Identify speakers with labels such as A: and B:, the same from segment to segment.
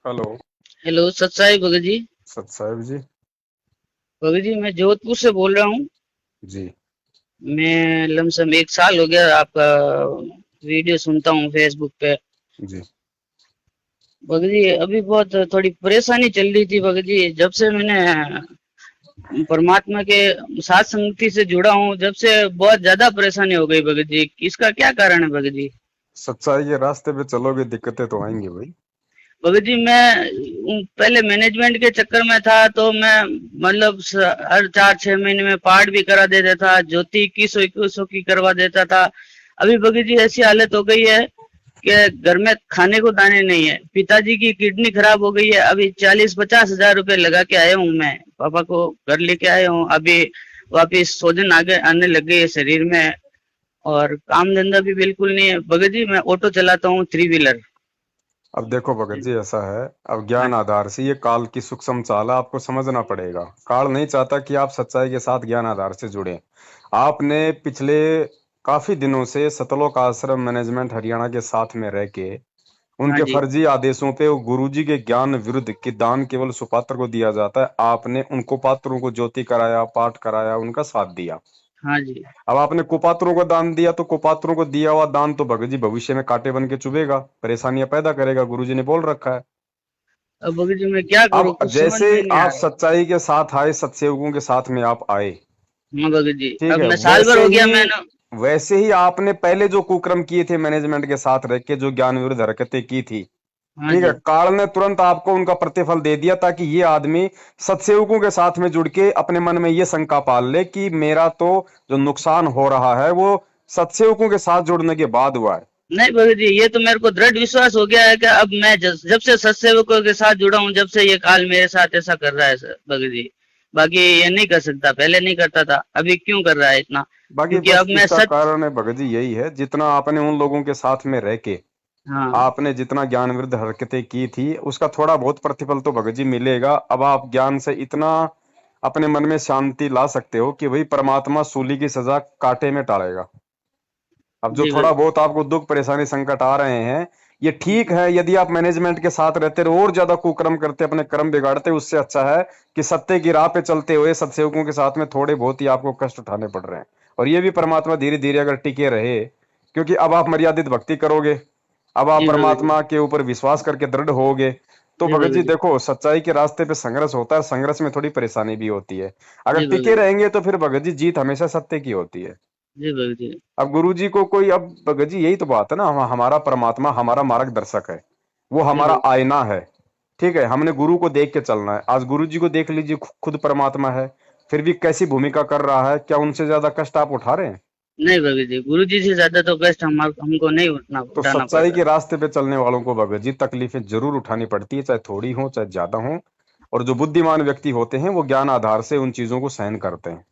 A: Hello.
B: Hello सत साई भगत जी।
A: सत साहिब जी।
B: भगत जी मैं जोधपुर से बोल रहा हूँ।
A: जी।
B: मैं लमसम 1 साल हो गया आपका वीडियो सुनता हूँ फेसबुक पे।
A: जी।
B: भगत जी अभी बहुत थोड़ी परेशानी चल रही थी भगत जी, जब से मैंने परमात्मा के साथ संगति से जुड़ा हूँ, जब से बहुत ज्यादा परेशानी हो गई भगत जी। इसका क्या कारण है भगत जी?
A: सच्चाई के रास्ते पे चलोगे दिक्कतें तो आएंगी भाई।
B: भगत जी मैं पहले मैनेजमेंट के चक्कर में था, तो मैं मतलब हर 4-6 महीने में पाठ भी करा देता था, ज्योति 2100 की करवा देता था। अभी भगत जी ऐसी हालत हो गई है कि घर में खाने को दाने नहीं है। पिताजी की किडनी खराब हो गई है। अभी 40-50 हजार रुपए लगा के आया हूँ, मैं पापा को घर लेके आया हूँ। अभी वापिस सोजन आगे आने लग गई है शरीर में, और काम धंधा भी बिल्कुल नहीं है भगत जी। मैं ऑटो चलाता हूँ, 3 व्हीलर।
A: अब देखो भगत जी, ऐसा है, अब
B: हाँ
A: ज्ञान
B: जी।
A: आधार से ये काल की सूक्ष्म चाल है, आपको समझना पड़ेगा। काल नहीं चाहता कि आप सच्चाई के साथ ज्ञान आधार से जुड़े। आपने पिछले काफी दिनों से सतलोक आश्रम मैनेजमेंट हरियाणा के साथ में रह के
B: हाँ
A: उनके
B: जी।
A: फर्जी आदेशों पे वो गुरुजी के ज्ञान विरुद्ध कि दान केवल सुपात्र को दिया जाता है, आपने उन कुपात्रों को ज्योति कराया, पाठ कराया, उनका साथ दिया।
B: हाँ जी।
A: अब आपने कुपात्रों को दान दिया तो कुपात्रों को दिया हुआ दान तो भगत जी भविष्य में कांटे बन के चुभेगा, परेशानियां पैदा करेगा, गुरुजी ने बोल रखा है।
B: अब भगत जी मैं क्या करूँ,
A: अब
B: कुछ समझ
A: जैसे
B: में नहीं आ
A: आप
B: रहा।
A: सच्चाई के साथ आए, सत्सेवकों के साथ में आप आए,
B: हाँ भगत जी,
A: ठीक
B: अब
A: है,
B: मैं साल भर हो गया मैंने।
A: वैसे ही आपने पहले जो कुकर्म किए थे मैनेजमेंट के साथ रह के, जो ज्ञान विरुद्ध हरकतें की थी,
B: हाँ
A: ठीक है,
B: जी।
A: काल ने तुरंत आपको उनका प्रतिफल दे दिया ताकि ये आदमी सत्सेवकों के साथ में जुड़ के अपने मन में ये शंका पाल ले कि मेरा तो जो नुकसान हो रहा है वो सत्सेवकों के साथ जुड़ने के बाद हुआ है।
B: नहीं भगत जी, ये तो मेरे को दृढ़ विश्वास हो गया है कि अब मैं जब से सत्सेवकों के साथ जुड़ा हूँ, जब से ये काल मेरे साथ ऐसा कर रहा है भगत जी। बाकी ये नहीं कर सकता, पहले नहीं करता था, अभी क्यों कर रहा है इतना?
A: बाकी
B: क्योंकि
A: बस
B: अब मैं
A: इसका
B: सच।
A: कारण है भगत जी यही है, जितना आपने उन लोगों के साथ में रह के
B: हाँ
A: आपने जितना ज्ञान विरुद्ध हरकतें की थी उसका थोड़ा बहुत प्रतिफल तो भगत जी मिलेगा। अब आप ज्ञान से इतना अपने मन में शांति ला सकते हो कि भाई परमात्मा सूली की सजा कांटे में टालेगा। अब जो
B: जी
A: थोड़ा
B: भगत।
A: बहुत आपको दुख परेशानी संकट आ रहे हैं, ये ठीक है। यदि आप मैनेजमेंट के साथ रहते रहो और ज्यादा कुकर्म करते अपने कर्म बिगाड़ते, उससे अच्छा है कि सत्य की राह पे चलते हुए सत्सेवकों के साथ में थोड़े बहुत ही आपको कष्ट उठाने पड़ रहे हैं। और ये भी परमात्मा धीरे धीरे अगर टिके रहे, क्योंकि अब आप मर्यादित भक्ति करोगे, अब आप
B: जी भगत जी।
A: परमात्मा के ऊपर विश्वास करके दृढ़ होगे, तो
B: जी
A: भगत
B: भगत
A: जी
B: जी।
A: देखो, सच्चाई के रास्ते पे संघर्ष होता है, संघर्ष में थोड़ी परेशानी भी होती है। अगर
B: जी भगत
A: टिके
B: जी।
A: रहेंगे तो फिर भगत जी जीत हमेशा सत्य की होती है।
B: जी भगत जी।
A: अब गुरु जी को कोई, अब भगत जी यही तो बात है ना, हमारा परमात्मा हमारा मार्गदर्शक है, वो
B: जी
A: हमारा
B: भगत।
A: आईना है, ठीक है, हमने गुरु को देख के चलना है। आज गुरु जी को देख लीजिए, खुद परमात्मा है, फिर भी कैसी भूमिका कर रहा है, क्या उनसे ज्यादा कष्ट आप उठा रहे हैं?
B: नहीं भगत जी, गुरु जी से ज्यादा तो कष्ट हमको नहीं
A: तो
B: उठाना पड़
A: सच्चाई
B: रहा।
A: के रास्ते पे चलने वालों को भगत जी तकलीफें जरूर उठानी पड़ती है, चाहे थोड़ी हो चाहे ज्यादा हो। और जो बुद्धिमान व्यक्ति होते हैं वो ज्ञान आधार से उन चीजों को सहन करते हैं।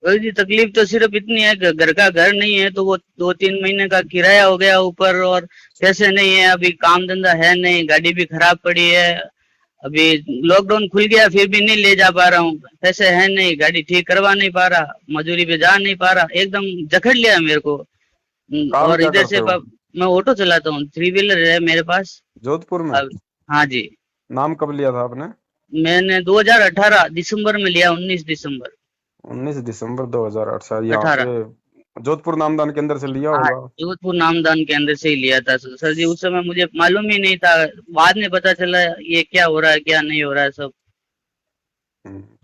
B: भाई जी तकलीफ तो सिर्फ इतनी है कि घर का घर नहीं है, तो वो 2-3 महीने का किराया हो गया ऊपर, और पैसे नहीं है, अभी काम धंधा है नहीं, गाड़ी भी खराब पड़ी है। अभी लॉकडाउन खुल गया फिर भी नहीं ले जा पा रहा हूँ, पैसे है नहीं, गाड़ी ठीक करवा नहीं पा रहा, मजदूरी पे जा नहीं पा रहा, एकदम जकड़ लिया है मेरे को।
A: काम
B: और
A: क्या
B: इधर
A: करते
B: से
A: हो?
B: मैं ऑटो चलाता हूँ, 3 व्हीलर है मेरे पास।
A: जोधपुर में?
B: अब हाँ जी।
A: नाम कब लिया था आपने?
B: मैंने 2018 दिसंबर में लिया, 19 दिसंबर।
A: 19 दिसंबर 2008 शायद, यहाँ
B: 18।
A: पे जोधपुर नामदान केंद्र से लिया
B: हाँ,
A: होगा।
B: जोधपुर नामदान के अंदर से ही लिया था सर जी। उस समय मुझे मालूम ही नहीं था, बाद में पता चला ये क्या हो रहा है क्या नहीं हो रहा है सब।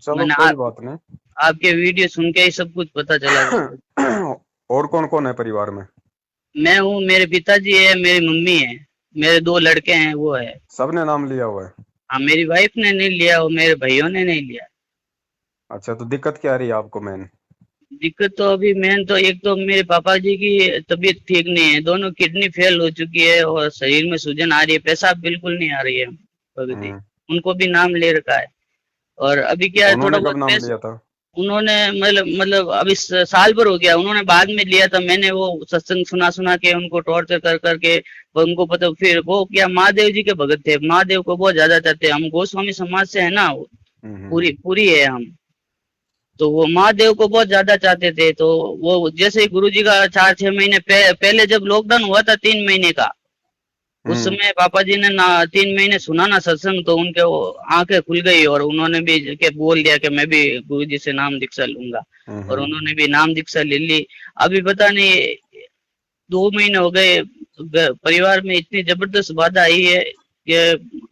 A: चलो
B: मैंने
A: कोई बात
B: आपके वीडियो सुन के ही सब कुछ पता चला सर।
A: नहीं। और कौन कौन है परिवार में?
B: मैं हूँ, मेरे पिताजी है, मेरी मम्मी है, मेरे 2 लड़के हैं, वो है।
A: सबने नाम लिया हुआ है?
B: हाँ, मेरी वाइफ ने नहीं लिया और मेरे भाइयों ने नहीं लिया।
A: अच्छा, तो दिक्कत क्या आ रही है आपको मेन?
B: दिक्कत तो अभी मेन तो, एक तो मेरे पापा जी की तबीयत ठीक नहीं है, दोनों किडनी फेल हो चुकी है और शरीर में सूजन आ रही है, पेशाब बिल्कुल नहीं आ रही है भगत जी।
A: हम्म।
B: उनको भी नाम ले रखा है। और अभी क्या है, थोड़ा
A: उन्होंने
B: बहुत
A: कब नाम
B: पैसे
A: लिया था?
B: उन्होंने मतलब अभी साल भर हो गया, उन्होंने बाद में लिया था। मैंने वो सत्संग सुना सुना के उनको टॉर्चर कर करके वो, उनको पता, फिर वो क्या महादेव जी के भगत थे, महादेव को बहुत ज्यादा चाहते हैं। हम गोस्वामी समाज से है ना, पूरी
A: हम्म।
B: पूरी है हम। तो वो महादेव को बहुत ज्यादा चाहते थे, तो वो जैसे ही गुरु जी का 4-6 महीने पहले जब लॉकडाउन हुआ था 3 महीने का, उस
A: हम्म।
B: समय पापा जी ने ना 3 महीने सुना ना सत्संग, तो उनके वो आंखें खुल गई और उन्होंने भी के बोल दिया कि मैं भी गुरु जी से नाम दीक्षा लूंगा। और
A: हम्म।
B: उन्होंने भी नाम दीक्षा ले ली। अभी पता नहीं 2 महीने हो गए, परिवार में इतनी जबरदस्त बाधा आई है कि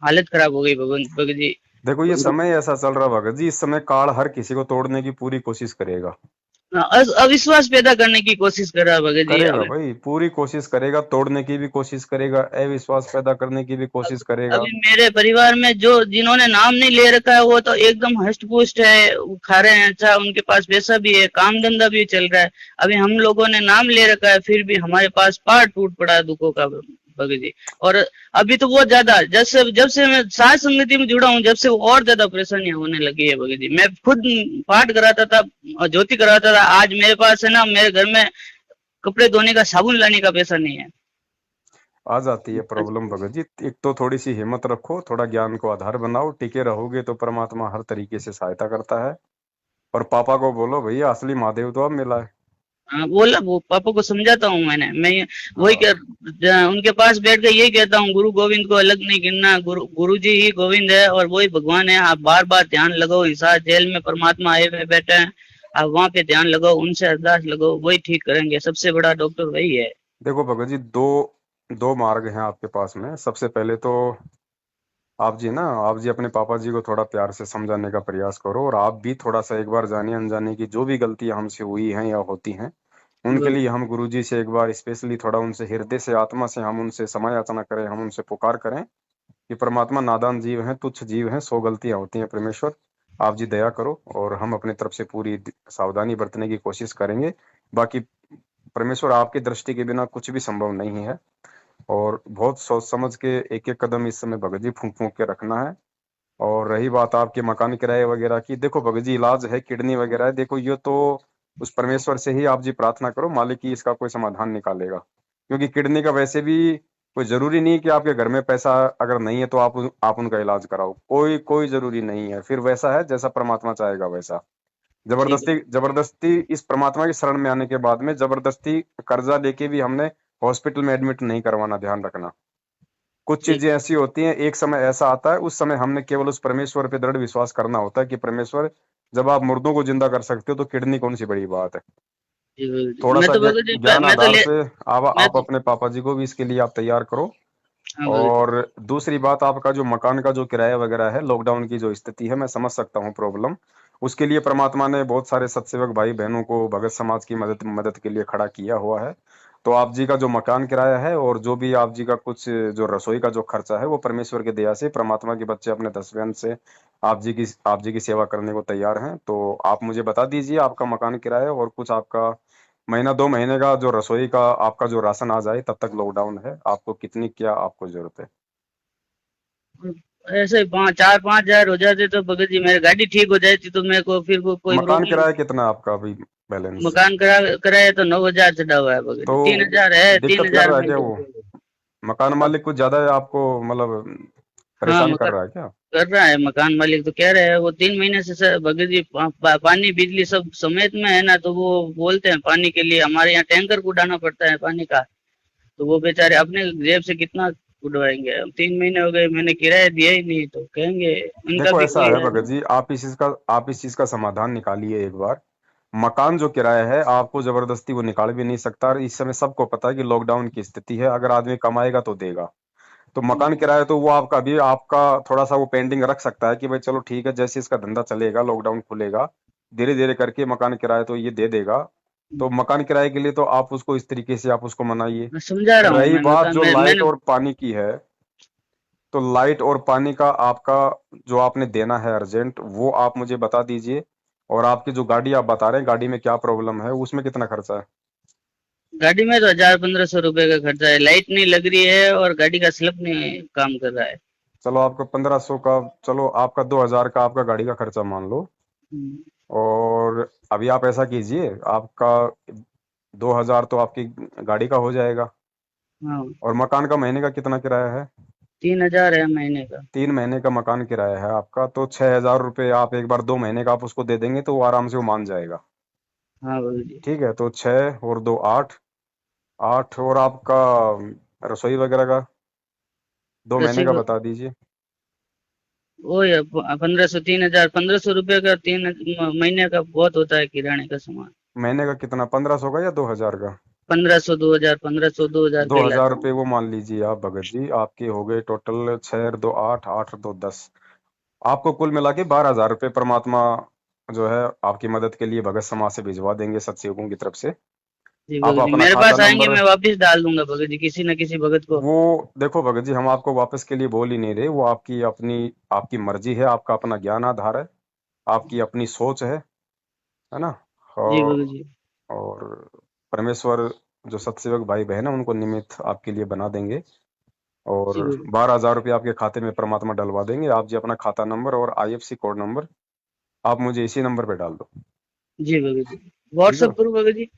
B: हालत खराब हो गई भगवान भगत जी।
A: देखो ये समय ऐसा चल रहा भगत जी, इस समय काल हर किसी को तोड़ने की पूरी कोशिश करेगा।
B: अविश्वास पैदा करने की कोशिश कर रहा है भगत जी।
A: करेगा भाई, पूरी कोशिश करेगा, तोड़ने की भी कोशिश करेगा, अविश्वास पैदा करने की भी कोशिश करेगा।
B: अभी मेरे परिवार में जो जिन्होंने नाम नहीं ले रखा है वो तो एकदम हष्ट पुष्ट है, वो खा रहे हैं अच्छा, उनके पास पैसा भी है, काम धंधा भी चल रहा है। अभी हम लोगों ने नाम ले रखा है फिर भी हमारे पास पहाड़ टूट पड़ा है दुखों का भगत जी। और अभी तो बहुत ज्यादा, जब से मैं साथ संगति में जुड़ा हूँ, जब से वो और ज्यादा परेशानियां होने लगी है भगत जी। मैं खुद पाठ कराता था और ज्योति कराता था, आज मेरे पास है ना, मेरे घर में कपड़े धोने का साबुन लाने का पैसा नहीं है।
A: आ जाती है प्रॉब्लम भगत जी। एक तो थोड़ी सी हिम्मत रखो, थोड़ा ज्ञान को आधार बनाओ, टिके रहोगे तो परमात्मा हर तरीके से सहायता करता है। और पापा को बोलो भैया असली महादेव तो अब मिला है।
B: हाँ, बोला वो पापा को समझाता हूँ मैं वही
A: हाँ।
B: उनके पास बैठ के यही कहता हूँ, गुरु गोविंद को अलग नहीं गिनना, गुरु जी ही गोविंद है और वही भगवान है। आप बार बार ध्यान लगाओ, इस जेल में परमात्मा आए हुए बैठे हैं, आप वहां पे ध्यान लगाओ, उनसे अरदास लगाओ, वही ठीक करेंगे। सबसे बड़ा डॉक्टर वही है।
A: देखो भगत जी, दो दो मार्ग हैं आपके पास में। सबसे पहले तो आप जी अपने पापा जी को थोड़ा प्यार से समझाने का प्रयास करो, और आप भी थोड़ा सा एक बार जाने अनजाने की जो भी गलतियां हमसे हुई हैं या होती हैं, उनके लिए हम गुरु जी से एक बार स्पेशली थोड़ा उनसे हृदय से आत्मा से हम उनसे क्षमा याचना करें, हम उनसे पुकार करें कि परमात्मा नादान जीव हैं, तुच्छ जीव हैं, 100 गलतियां होती हैं परमेश्वर, आप जी दया करो। और हम अपनी तरफ से पूरी सावधानी बरतने की कोशिश करेंगे। बाकी परमेश्वर आपकी दृष्टि के बिना कुछ भी संभव नहीं है। और बहुत सोच समझ के एक एक कदम इस समय भगत जी फूंक फूंक के रखना है। और रही बात आपके मकान किराए वगैरह की, देखो भगत जी इलाज है, किडनी वगैरह है, देखो ये तो उस परमेश्वर से ही आप जी प्रार्थना करो, मालिक की इसका कोई समाधान निकालेगा। क्योंकि किडनी का वैसे भी कोई जरूरी नहीं कि आपके घर में पैसा अगर नहीं है तो आप उनका इलाज कराओ, कोई कोई जरूरी नहीं है। फिर वैसा है जैसा परमात्मा चाहेगा वैसा।
B: जी
A: जबरदस्ती जबरदस्ती इस परमात्मा की शरण में आने के बाद में जबरदस्ती कर्जा लेके भी हमने हॉस्पिटल में एडमिट नहीं करवाना, ध्यान रखना। कुछ
B: जी
A: चीजें ऐसी होती हैं, एक समय ऐसा आता है, उस समय हमने केवल उस परमेश्वर पे दृढ़ विश्वास करना होता है कि परमेश्वर, जब आप मुर्दों को जिंदा कर सकते हो तो किडनी कौन सी बड़ी बात है।
B: जी
A: थोड़ा
B: मैं
A: सा
B: तो भगत जी
A: ज्ञान
B: मैं तो
A: आधार
B: ले
A: से
B: मैं
A: आप
B: तो
A: अपने पापा जी को भी इसके लिए आप तैयार करो।
B: हाँ भगत जी।
A: और दूसरी बात, आपका जो मकान का जो किराया वगैरह है, लॉकडाउन की जो स्थिति है, मैं समझ सकता हूँ प्रॉब्लम। उसके लिए परमात्मा ने बहुत सारे सत्सेवक भाई बहनों को भगत समाज की मदद मदद के लिए खड़ा किया हुआ है। तो आप जी का जो मकान किराया है और जो भी आप जी का कुछ जो रसोई का जो खर्चा है, वो परमेश्वर की दया से परमात्मा के बच्चे अपने दसवें से आप जी की सेवा करने को तैयार हैं। तो आप मुझे बता दीजिए आपका मकान किराया और कुछ आपका महीना 2 महीने का जो रसोई का आपका जो राशन आ जाए, तब तक लॉकडाउन है, आपको कितनी क्या आपको जरूरत है।
B: ऐसे 4-5 हजार हो जाते तो भगत जी मेरी गाड़ी ठीक हो जाती तो मेरे को फिर कोई
A: मकान
B: प्रॉब्लम।
A: किराया कितना है आपका अभी बैलेंस।
B: मकान कराया तो 9 हजार चढ़ा हुआ है भगत
A: तो
B: जी, 3 हजार है, तीन
A: दिक्कत कर
B: हजार
A: रहा है
B: में।
A: क्या वो मकान मालिक कुछ ज्यादा है आपको, मतलब
B: हाँ,
A: परेशान कर रहा है क्या।
B: कर रहा है मकान मालिक, तो कह रहे हैं वो 3 महीने से सर भगत जी पानी बिजली सब समेत में है ना, तो वो बोलते हैं पानी के लिए हमारे यहाँ टैंकर को उड़ाना पड़ता है पानी का। तो वो बेचारे अपने जेब से कितना उड़वाएंगे। अब 3 महीने हो गए मैंने किराया दिया ही नहीं, तो कहेंगे इनका
A: देखो
B: भी
A: ऐसा
B: कोई
A: है
B: है।
A: भगत जी, आप इस चीज का समाधान निकालिए एक बार। मकान जो किराया है आपको जबरदस्ती वो निकाल भी नहीं सकता, और इस समय सबको पता है कि लॉकडाउन की स्थिति है, अगर आदमी कमाएगा तो देगा। तो मकान किराया तो वो आपका अभी आपका थोड़ा सा वो पेंडिंग रख सकता है कि भाई चलो ठीक है, जैसे इसका धंधा चलेगा, लॉकडाउन खुलेगा, धीरे धीरे करके मकान किराया तो ये दे देगा। तो मकान किराए के लिए तो आप उसको इस तरीके से आप उसको मनाइए।
B: मैं समझा रहा हूँ,
A: रही
B: मैं
A: बात
B: मकान
A: जो
B: में
A: लाइट
B: मैंने।
A: और पानी की है, तो लाइट और पानी का आपका जो आपने देना है अर्जेंट, वो आप मुझे बता दीजिए। और आपकी जो गाड़ी आप बता रहे हैं, गाड़ी में क्या प्रॉब्लम है, उसमें कितना खर्चा है।
B: गाड़ी में तो 1000-1500 रुपए का खर्चा है, लाइट नहीं लग रही है और गाड़ी का स्लप नहीं काम कर रहा है।
A: चलो आपका 1500 का, चलो आपका 2000 का आपका गाड़ी का खर्चा मान लो।
B: हम्म,
A: और अभी आप ऐसा कीजिए, आपका 2000 तो आपकी गाड़ी का हो जाएगा।
B: हाँ,
A: और मकान का महीने का कितना किराया है।
B: 3 हजार है महीने का।
A: 3 महीने का मकान किराया है आपका, तो 6000 रुपये आप एक बार 2 महीने का आप उसको दे देंगे तो वो आराम से वो मान जाएगा।
B: हाँ बाबू जी।
A: ठीक है, तो 6 और 2 8, 8 और आपका रसोई वगैरह का 2 महीने
B: दसी
A: का
B: को
A: बता दीजिए।
B: वो या 1500 3000 1500 रुपये का तीन महीने का बहुत होता है किराने का सामान।
A: महीने का कितना, 1500 का या 2000 का?
B: 1500 2000 1500 2000
A: दो
B: के
A: हजार
B: लाता
A: रुपये
B: हूँ।
A: वो मान लीजिए आप भगत जी, आपके हो गए टोटल 6 और 2 8, 8 और 2 10। आपको कुल मिला के 12,000 रुपये परमात्मा जो है आपकी मदद के लिए भगत समाज से भिजवा देंगे सत्संगों की तरफ से।
B: जी
A: आप
B: भगत जी,
A: अपना
B: मेरे
A: खाता
B: पास आएंगे,
A: नंबर,
B: मैं वापिस डाल दूंगा भगत जी, किसी न किसी भगत को।
A: वो देखो भगत जी, हम आपको वापस के लिए बोल ही नहीं रहे, वो आपकी अपनी आपकी मर्जी है, आपका अपना ज्ञान आधार है, आपकी अपनी सोच है ना।
B: जी
A: और
B: भगत जी।
A: और परमेश्वर जो सत्सेवक भाई बहन है उनको निमित्त आपके लिए बना देंगे। और
B: जी भगत
A: 12,000 रुपये आपके खाते में परमात्मा डलवा देंगे। आप जी अपना खाता नंबर और IFC कोड नंबर आप मुझे इसी नंबर पे डाल दो।
B: जी भगत जी।
A: ठीक है,
B: व्हाट्सअप करूँ भगत जी?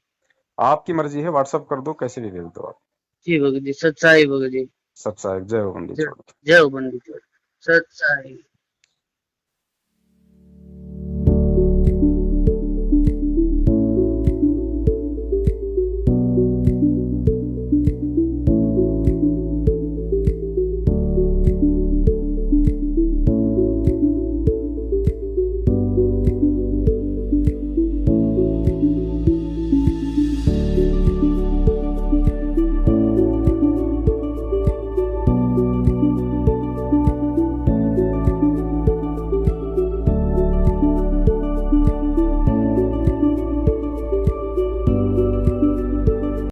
A: आपकी मर्जी है, व्हाट्सअप कर दो, कैसे भी भेज दो आप।
B: जी भगत जी, सच्चाई भगत जी।
A: सत्साई, जय हो बंदी
B: जय
A: छोड़।
B: जय हो बंदी छोड़। सच्चाई।